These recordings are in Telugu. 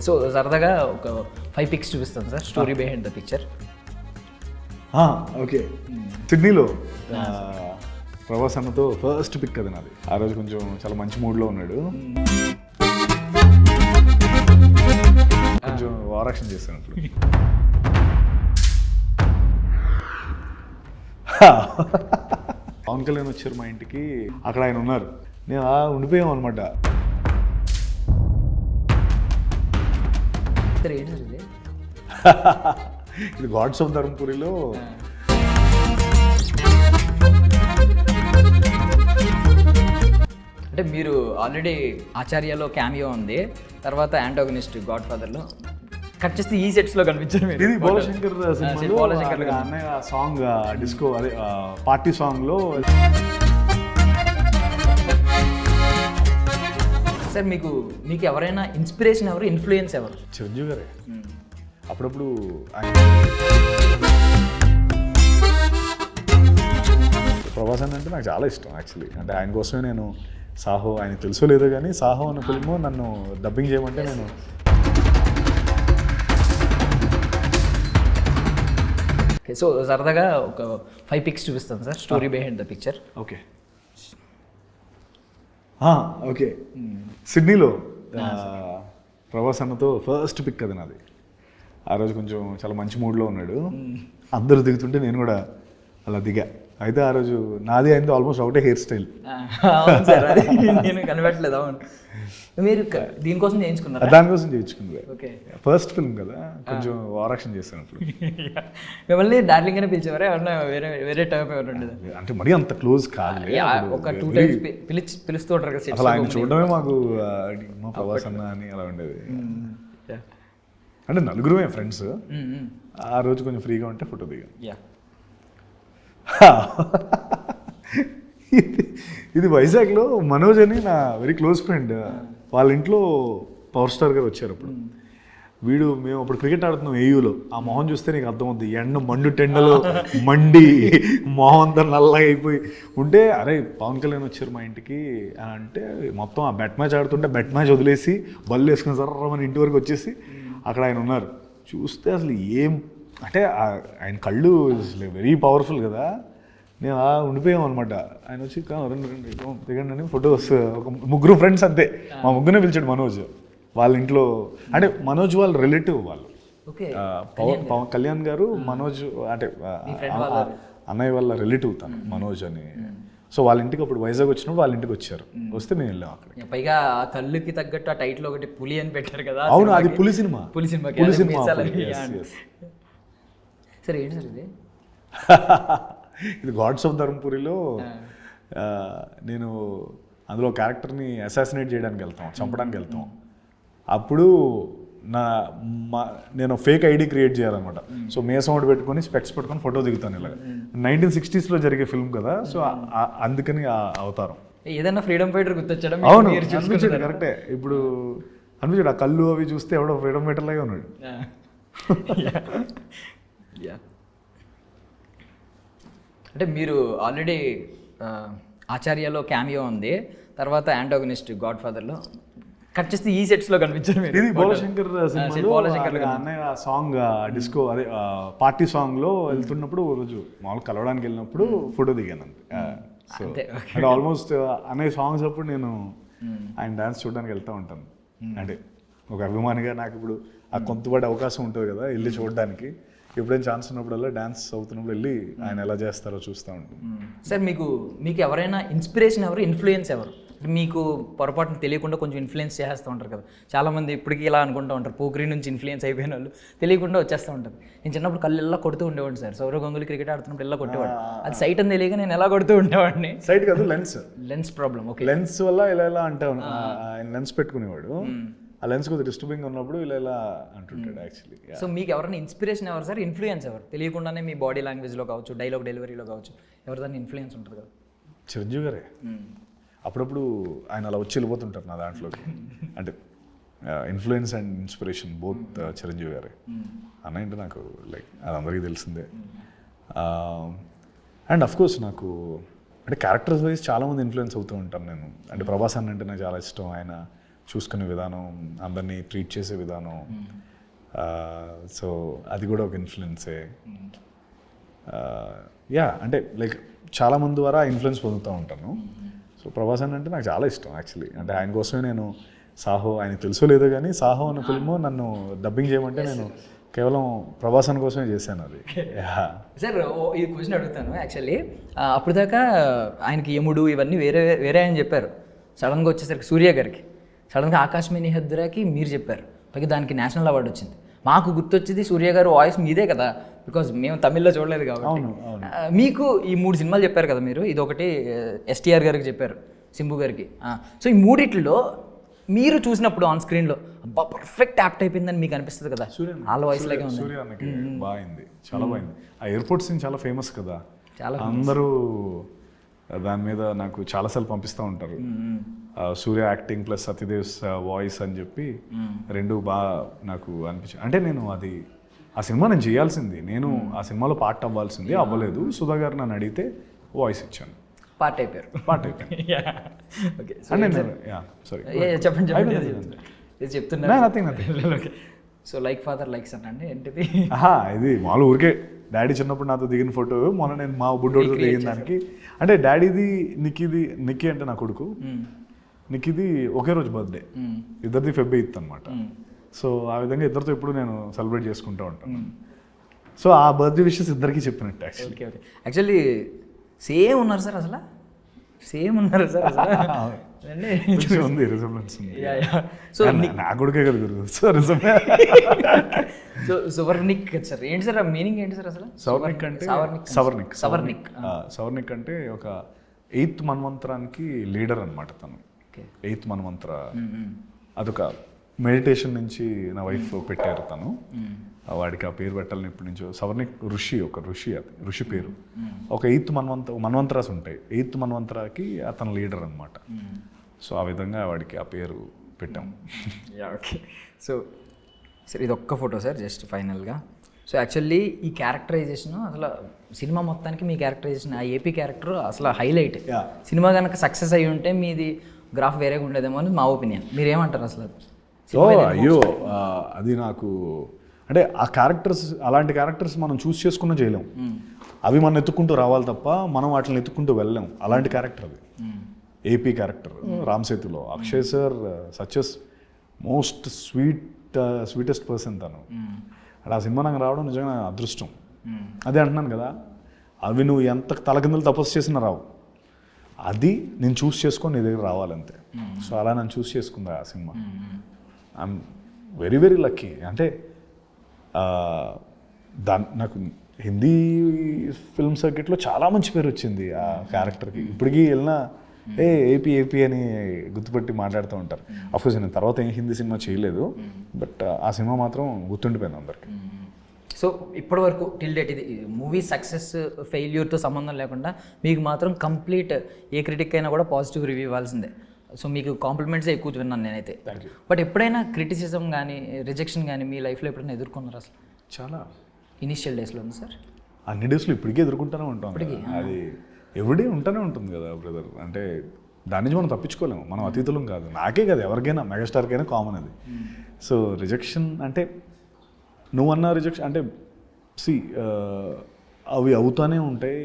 సో సరదాగా ఒక 5 పిక్స్ చూపిస్తాను sir, story behind the picture. Okay, సిడ్నీలో ప్రభాస్ అన్నతో ఫస్ట్ పిక్ అది నాది. ఆ రోజు కొంచెం చాలా మంచి మూడ్లో ఉన్నాడు, కొంచెం వారాక్షన్ చేశాను అప్పుడు. పవన్ కళ్యాణ్ వచ్చారు మా ఇంటికి, అక్కడ ఆయన ఉన్నారు, నేను ఉండిపోయాం అనమాట. సార్ ఏంటి సార్ ఇది? ఇది గాడ్స్ ఆఫ్ ధర్మపురిలో అంటే మీరు ఆల్రెడీ ఆచార్యలో క్యామియో ఉంది, తర్వాత యాంటాగనిస్ట్ గాడ్ ఫాదర్లో కట్ చేస్తే ఈ సెట్స్లో కనిపించారు మీరు. ఇది బోలశంకర్ సినిమాలో అన్నయ్య సాంగ్ డిస్కో అదే పార్టీ సాంగ్లో. సార్ మీకు ఎవరైనా ఇన్స్పిరేషన్ ఎవరు, ఇన్ఫ్లుయెన్స్ ఎవరు? చిరంజీవి గారే. అప్పుడప్పుడు ప్రభాస్ అంటే నాకు చాలా ఇష్టం యాక్చువల్లీ. అంటే ఆయన కోసమే నేను సాహో, ఆయన తెలుసో లేదో కానీ సాహో అన్న ఫిల్మ్ నన్ను డబ్బింగ్ చేయమంటే నేను సో సరదాగా ఒక 5 పిక్స్ చూపిస్తాను sir, story behind the picture. Okay okay, సిడ్నీలో ప్రభాస్ అన్నతో ఫస్ట్ పిక్ అది నాది. ఆ రోజు కొంచెం చాలా మంచి మూడ్లో ఉన్నాడు, అందరూ దిగుతుంటే నేను కూడా అలా దిగా. అయితే ఆ రోజు నాది అయింది ఆల్మోస్ట్ ఒకటే హెయిర్ స్టైల్. అవును సార్, అది నేను కనిపెట్టలేదు. అవును, మీరు దీనికోసం చేయించుకున్నారా? దానికోసం చేయించుకుంది. ఓకే, ఫస్ట్ ఫిల్మ్ కదా, కొంచెం వారాక్షన్ చేశాను అప్పుడు. మిమ్మల్ని డార్లింగ్ అని పిలిచేవారా, ఏమన్నా వేరే వేరే టైం ఎవరు ఉండేది? అంటే మరీ అంత క్లోజ్ కాదు, ఒక 2 టైమ్స్ పిలుస్తూ ఉంటారు కదా. అసలు ఆయన చూడడమే మాకు మా ప్రభాస్ అన్న అని అలా ఉండేది. అంటే నలుగురుమే ఫ్రెండ్స్. ఆ రోజు కొంచెం ఫ్రీగా ఉంటే ఫోటో దిగాను. ఇది వైజాగ్లో మనోజ్ అని నా వెరీ క్లోజ్ ఫ్రెండ్, వాళ్ళ ఇంట్లో పవర్ స్టార్ గారు వచ్చారు అప్పుడు. మేము అప్పుడు క్రికెట్ ఆడుతున్నాం ఏయూలో. ఆ మొహం చూస్తే నీకు అర్థమవుతుంది, ఎండ మండు టెండలో మండి మొహం అంతా నల్లగా అయిపోయి ఉంటే, అరే పవన్ కళ్యాణ్ వచ్చారు మా ఇంటికి అని అంటే, మొత్తం ఆ బెట్ మ్యాచ్ ఆడుతుంటే బెట్ మ్యాచ్ వదిలేసి బళ్ళు వేసుకుని సర్రమని ఇంటి వరకు వచ్చేసి అక్కడ ఆయన ఉన్నారు. చూస్తే అసలు ఏం అంటే ఆయన కళ్ళు వెరీ పవర్ఫుల్ కదా, నేను ఉండిపోయాం అనమాట. ఆయన వచ్చి దిగండి అని ఫొటోస్, ఒక 3 ఫ్రెండ్స్ అంతే, మా ముగ్గురే పిలిచాడు మనోజ్. వాళ్ళ ఇంట్లో అంటే మనోజ్ వాళ్ళ రిలేటివ్ వాళ్ళు, పవన్ కళ్యాణ్ గారు మనోజ్ అంటే అన్నయ్య వాళ్ళ రిలేటివ్ తను మనోజ్ అని. సో వాళ్ళ ఇంటికి అప్పుడు వైజాగ్ వచ్చినప్పుడు వాళ్ళ ఇంటికి వచ్చారు, వస్తే మేము వెళ్ళాం అక్కడ. పైగా ఆ కళ్ళుకి తగ్గట్టు ఆ టైటిల్ ఒకటి పులి అని పెట్టారు కదా. అవును, అది పులి సినిమా. పులి సినిమా సరే ఏంటి సార్ ఇది? ఇది గాడ్స్ ఆఫ్ ధర్మపురిలో నేను అందులో క్యారెక్టర్ని అసాసినేట్ చేయడానికి వెళ్తాం, చంపడానికి వెళ్తాం. అప్పుడు నేను ఫేక్ ఐడి క్రియేట్ చేయాలన్నమాట. సో మేసం ఒకటి పెట్టుకొని స్పెక్స్ పెట్టుకొని ఫోటో దిగుతాను ఇలాగ. 1960s జరిగే ఫిల్మ్ కదా, సో అందుకని అవతారం. ఏదైనా ఫ్రీడమ్ ఫైటర్ గుర్తొచ్చాడు? అవును, అనిపించాడు, కరెక్టే. ఇప్పుడు అనిపించాడు, ఆ కళ్ళు అవి చూస్తే ఎవడో ఫ్రీడమ్ ఫైటర్ లాగే ఉన్నాడు. అంటే మీరు ఆల్రెడీ ఆచార్యలో క్యామియో ఉంది, తర్వాత యాంటాగనిస్ట్ గాడ్ ఫాదర్లో కట్ చేస్తే ఈ సెట్స్లో కనిపించారు మీరు. ఇది బోలశంకర్ సినిమాలో అన్నయ్య సాంగ్ డిస్కో అదే పార్టీ సాంగ్లో వెళ్తున్నప్పుడు రోజు మామూలు కలవడానికి వెళ్ళినప్పుడు ఫోటో దిగాను అంతే. సో అంటే ఆల్మోస్ట్ అన్నయ్య సాంగ్స్ అప్పుడు నేను ఆయన డాన్స్ చూడడానికి వెళ్తూ ఉంటాను. అంటే ఒక అభిమానిగా నాకు ఇప్పుడు ఆ కొంతపాటి అవకాశం ఉంటుంది కదా వెళ్ళి చూడడానికి. ఎప్పుడైనా ఛాన్స్ ఉన్నప్పుడల్లా డాన్స్ అవుతున్నప్పుడు వెళ్ళి ఆయన ఎలా చేస్తారో చూస్తూ ఉంటాను. సార్ మీకు ఎవరైనా ఇన్స్పిరేషన్ ఎవరు, ఇన్ఫ్లుయెన్స్ ఎవరు? మీకు పొరపాటున తెలియకుండా కొంచెం ఇన్ఫ్లుయెన్స్ చేస్తూ ఉంటారు కదా చాలామంది, ఇప్పటికీ ఇలా అనుకుంటూ ఉంటారు, పోక్రీ నుంచి ఇన్ఫ్లుయెన్స్ అయిపోయిన వాళ్ళు తెలియకుండా వచ్చేస్తూ ఉంటారు. నేను చిన్నప్పుడు కళ్ళు ఇలా కొడుతూ ఉండేవాడిని సార్, సౌరవ్ గంగూలీ క్రికెట్ ఆడుతున్నప్పుడు ఇలా కొట్టేవాడు. అది సైట్ అని తెలియక నేను ఎలా కొడుతూ ఉండేవాడిని. సైట్ కాదు, లెన్స్ ప్రాబ్లం. ఓకే, లెన్స్ వల్ల ఇలా అంటే ఆయన లెన్స్ పెట్టుకునేవాడు. ఆ లెన్స్ కొద్దిగా డిస్టర్బింగ్ ఉన్నప్పుడు ఇలా అంటుంటాడు యాక్చువల్లీ. సో మీకు ఎవరైనా ఇన్స్పిరేషన్ ఎవరు సార్, ఇన్ఫ్లుయెన్స్ ఎవరు? తెలియకుండానే మీ బాడీ లాంగ్వేజ్లో కావచ్చు, డైలాగ్ డెలివరీలో కావచ్చు, ఎవరిదాన్ని ఇన్ఫ్లుయెన్స్ ఉంటుంది కదా? చిరంజీవి గారే. అప్పుడప్పుడు ఆయన అలా వచ్చి వెళ్ళిపోతుంటారు నా దాంట్లోకి. అంటే influence and inspiration both Chiranjeevi గారే. అన్న అంటే నాకు లైక్ అది అందరికీ తెలిసిందే. అండ్ అఫ్కోర్స్ నాకు అంటే క్యారెక్టర్స్ వైజ్ చాలామంది ఇన్ఫ్లుయెన్స్ అవుతూ ఉంటాను నేను. అంటే ప్రభాస్ అన్న అంటే నాకు చాలా ఇష్టం. ఆయన చూసుకునే విధానం, అందరినీ ట్రీట్ చేసే విధానం, సో అది కూడా ఒక ఇన్ఫ్లుయెన్సే. యా అంటే లైక్ చాలామంది ద్వారా ఇన్ఫ్లుయెన్స్ పొందుతూ ఉంటాను. సో ప్రభాస్ అంటే నాకు చాలా ఇష్టం యాక్చువల్లీ. అంటే ఆయన కోసమే నేను సాహో, ఆయన తెలుసో లేదో కానీ సాహో అన్న ఫిల్మ్ నన్ను డబ్బింగ్ చేయమంటే నేను కేవలం ప్రభాసన్ కోసమే చేశాను అది. సార్ ఈ క్వశ్చన్ అడుగుతాను యాక్చువల్లీ. అప్పుడు దాకా ఆయనకి యముడు ఇవన్నీ వేరే వేరే అని చెప్పారు. సడన్గా వచ్చేసరికి సూర్య గారికి సడన్గా ఆకాశమేని హద్దురాకి మీరు చెప్పారు, పైగా దానికి నేషనల్ అవార్డు వచ్చింది. మాకు గుర్తొచ్చింది సూర్య గారు వాయిస్ మీదే కదా, బికాజ్ మేము తమిళ్లో చూడలేదు కాబట్టి. మీకు ఈ 3 సినిమాలు చెప్పారు కదా మీరు, ఇదొకటి ఎస్టీఆర్ గారికి చెప్పారు, సింబు గారికి. సో ఈ మూడిట్లో మీరు చూసినప్పుడు ఆన్ స్క్రీన్లో అబ్బా పర్ఫెక్ట్ యాప్ట్ అయిపోయిందని మీకు అనిపిస్తుంది కదా? వాళ్ళ వాయిస్ లాగే ఉంది. సూర్య అన్నకి బాగుంది, చాలా బాగుంది. ఆ ఎయిర్పోర్ట్ సీన్ చాలా ఫేమస్ కదా, చాలా అందరూ దాని మీద నాకు చాలాసార్లు పంపిస్తూ ఉంటారు. సూర్య యాక్టింగ్ ప్లస్ సత్యదేవ్స్ వాయిస్ అని చెప్పి రెండు బాగా నాకు అనిపించింది. అంటే నేను అది ఆ సినిమా నేను చేయాల్సింది, నేను ఆ సినిమాలో పార్ట్ అవ్వాల్సింది, అవ్వలేదు. సుధా గారు నన్ను అడిగితే వాయిస్ ఇచ్చాను, పార్ట్ అయిపోయారు. చెప్పండి చెప్తున్నా. So like father like son అండి ఏంటిది? ఇది మామూలు ఊరికే డాడీ చిన్నప్పుడు నాతో దిగిన ఫోటో, మొన్న నేను మా బుడ్డోడితో దిగిన దానికి. అంటే డాడీది నిక్కీ అంటే నా కొడుకు, నిక్కీది ఒకే రోజు బర్త్డే, ఇద్దరిది Feb 8th అనమాట. సో ఆ విధంగా ఇద్దరితో ఎప్పుడు నేను సెలబ్రేట్ చేసుకుంటూ ఉంటాను. సో ఆ బర్త్డే విషెస్ ఇద్దరికి చెప్పినట్టు యాక్చువల్లీ సేమ్ ఉన్నారు సార్, అసలు సేమ్ ఉన్నారు సార్ అసలు. ఉంది రిజంబ్లెన్స్ ఉంది. సో నా కొడుకే కదా గురు. సో సువర్ణిక్ సార్ ఏంటి సార్, మీనింగ్ ఏంటి సార్ అసలు? సవర్ణిక్ అంటే సవర్ణిక్ అంటే ఒక 8th మన్వంతరానికి లీడర్ అనమాట తను. 8th మన్వంతర అదొక మెడిటేషన్ నుంచి నా వైఫ్ పెట్టారు తను. వాడికి ఆ పేరు పెట్టాలని ఎప్పటి నుంచో. సవర్ణిక్ ఋషి, ఒక ఋషి, అది ఋషి పేరు. ఒక 8th మన్వంతరాస్ ఉంటాయి, 8th మన్వంతరాకి అతను లీడర్ అనమాట. సో ఆ విధంగా వాడికి ఆ పేరు పెట్టాం. ఓకే. సో సార్ ఇది ఒక్క ఫోటో సార్ జస్ట్ ఫైనల్గా. సో యాక్చువల్లీ ఈ క్యారెక్టరైజేషన్ అసలు సినిమా మొత్తానికి మీ క్యారెక్టరైజేషన్, ఆ ఏపీ క్యారెక్టర్ అసలు హైలైట్. సినిమా కనుక సక్సెస్ అయ్యి ఉంటే మీది గ్రాఫ్ వేరేగా ఉండేదేమో అని మా ఒపీనియన్. మీరేమంటారు అసలు? అయ్యో అది నాకు అంటే ఆ క్యారెక్టర్స్, అలాంటి క్యారెక్టర్స్ మనం చూస్ చేసుకున్నా చేయలేం. అవి మనం ఎత్తుక్కుంటూ రావాలి తప్ప మనం వాటిని ఎత్తుక్కుంటూ వెళ్ళలేం. అలాంటి క్యారెక్టర్ అది ఏపీ క్యారెక్టర్. రామ్ సేతులో Akshay sir such as most sweetest person తను. అంటే ఆ సినిమా నాకు రావడం నిజంగా అదృష్టం. అదే అంటున్నాను కదా, అవి నువ్వు ఎంత తలకిందులు తపస్సు చేసినా రావు, అది నేను చూస్ చేసుకొని నీ దగ్గర రావాలంతే. సో అలా నన్ను చూస్ చేసుకుందా ఆ cinema. I'm very very lucky. అంటే నాకు హిందీ ఫిల్మ్ సర్కిట్లో చాలా మంచి పేరు వచ్చింది ఆ క్యారెక్టర్కి. ఇప్పటికీ వెళ్ళినా ఏపీ అని గుర్తుపెట్టి మాట్లాడుతూ ఉంటారు. అఫ్కోర్స్ నేను తర్వాత ఏం హిందీ సినిమా చేయలేదు, బట్ ఆ సినిమా మాత్రం గుర్తుండిపోయింది అందరికి. సో ఇప్పటివరకు టిల్ డేట్ ఇది మూవీ సక్సెస్ ఫెయిల్యూర్తో సంబంధం లేకుండా మీకు మాత్రం కంప్లీట్ ఏ క్రిటిక్ అయినా కూడా పాజిటివ్ రివ్యూ ఇవ్వాల్సిందే. సో మీకు కాంప్లిమెంట్స్ ఎక్కువ విన్నాను నేనైతే. బట్ ఎప్పుడైనా క్రిటిసిజం కానీ రిజెక్షన్ కానీ మీ లైఫ్లో ఎప్పుడైనా ఎదుర్కొన్నారు అసలు? చాలా ఇనిషియల్ డేస్లో ఉంది సార్. అన్ని డేస్లో ఇప్పటికీ ఎదుర్కొంటూనే ఉంటాం. అది ఎవ్రీడే ఉంటూనే ఉంటుంది కదా బ్రదర్. అంటే దాని నుంచి మనం తప్పించుకోలేము, మనం అతిథులం కాదు. నాకే కదా, ఎవరికైనా మెగాస్టార్కైనా కామన్ అది. సో రిజెక్షన్ అంటే నువ్వన్న రిజెక్షన్ అంటే అవి అవుతూనే ఉంటాయి,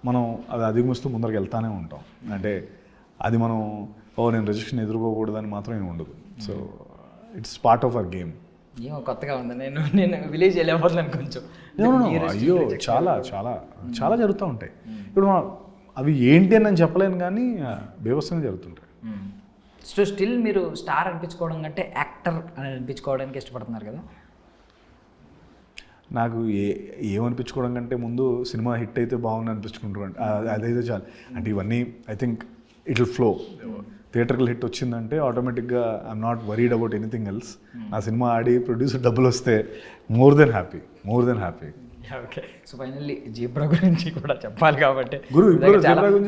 మనం అది అధిగమిస్తూ ముందరికి వెళ్తూనే ఉంటాం. అంటే అది మనం నేను రిజెక్షన్ ఎదుర్కోకూడదని మాత్రం ఏమి ఉండదు. So it's part of our game. ఏమో కొత్తగా ఉంది, నేను విలేజ్ వెళ్ళిపోతున్నాను కొంచెం. అయ్యో చాలా చాలా చాలా జరుగుతూ ఉంటాయి. ఇప్పుడు అవి ఏంటి అని నేను చెప్పలేను, కానీ బేవస్తంగా జరుగుతుంటాయి. సో స్టిల్ మీరు స్టార్ అనిపించుకోవడం కంటే యాక్టర్ అని అనిపించుకోవడానికి ఇష్టపడుతున్నారు కదా? నాకు ఏమనిపించుకోవడం కంటే ముందు సినిమా హిట్ అయితే బాగుంది అనిపించుకుంటారు. అదైతే చాలు. అంటే ఇవన్నీ I think it will flow. థియేటర్కి హిట్ వచ్చిందంటే ఆటోమేటిక్గా I'm not worried about anything else. నా సినిమా ఆడి ప్రొడ్యూసర్ డబ్బులు వస్తే more than happy. Okay. So finally zebra గురించి కూడా చెప్పాలి కాబట్టి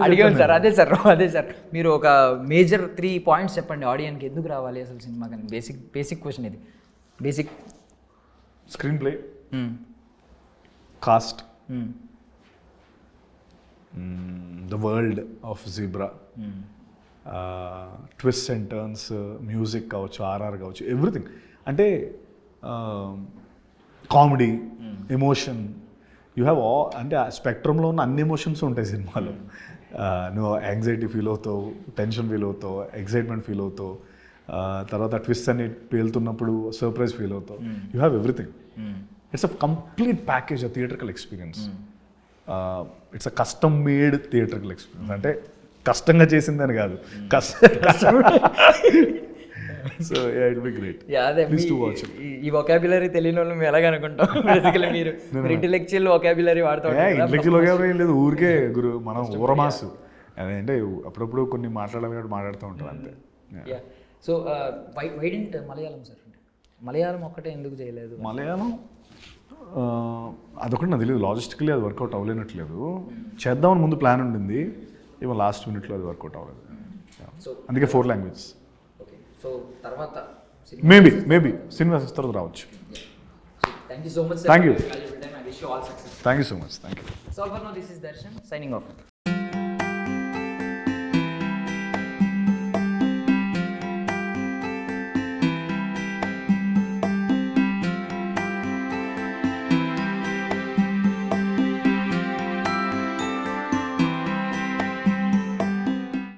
అడిగాను సార్. అదే సార్ మీరు ఒక మేజర్ 3 పాయింట్స్ చెప్పండి ఆడియన్కి, ఎందుకు రావాలి అసలు సినిమా కానీ. బేసిక్ క్వశ్చన్ ఇది. Basic screen play, cost, the world of zebra, twist and turns, music కావచ్చు, ఆర్ఆర్ కావచ్చు, ఎవ్రీథింగ్. అంటే కామెడీ, ఎమోషన్, యూ హ్యావ్ అంటే ఆ స్పెక్ట్రంలో ఉన్న అన్ని ఎమోషన్స్ ఉంటాయి సినిమాలో. నువ్వు యాంగ్జైటీ ఫీల్ అవుతావు, టెన్షన్ ఫీల్ అవుతావు, ఎక్సైట్మెంట్ ఫీల్ అవుతావు, తర్వాత ట్విస్ట్ అని పేలుతున్నప్పుడు సర్ప్రైజ్ ఫీల్ అవుతావు. You have everything. It's a complete package of theatrical experience. It's a custom made theatrical experience. అంటే కష్టంగా చేసిందని కాదు, కష్టం. So it be great. అదే ఈ వొకాబులరీ తెలియని వాళ్ళు మేము ఎలాగనుకుంటాం. బేసికలీ మీరు ఇంటెలెక్చువల్ వొకాబులరీ వాడుతూ ఇంటెలెక్చువల్ వొకాబులరీ ఏం లేదు, ఊరికే గురు మనం ఊరమాసు అదేంటే అప్పుడప్పుడు కొన్ని మాట్లాడాలి కాబట్టి మాట్లాడుతూ ఉంటాం అంతే. So why didn't Malayalam sir? Malayalam ఒక్కటే ఎందుకు చేయలేదు? మలయాళం అదొకటి నాకు తెలియదు, లాజిస్టికలీ అది వర్కౌట్ అవ్వలేనట్లేదు. చేద్దామని ముందు ప్లాన్ ఉండింది, ఏమో లాస్ట్ మినిట్లో అది వర్కౌట్ అవ్వలేదు. అందుకే 4 లాంగ్వేజెస్. సో తర్వాత మేబీ సినిమా తర్వాత రావచ్చు. Thank you so much. Thank you. I wish you all success. Thank you so much. Thank you. So for now, this is Darshan signing off.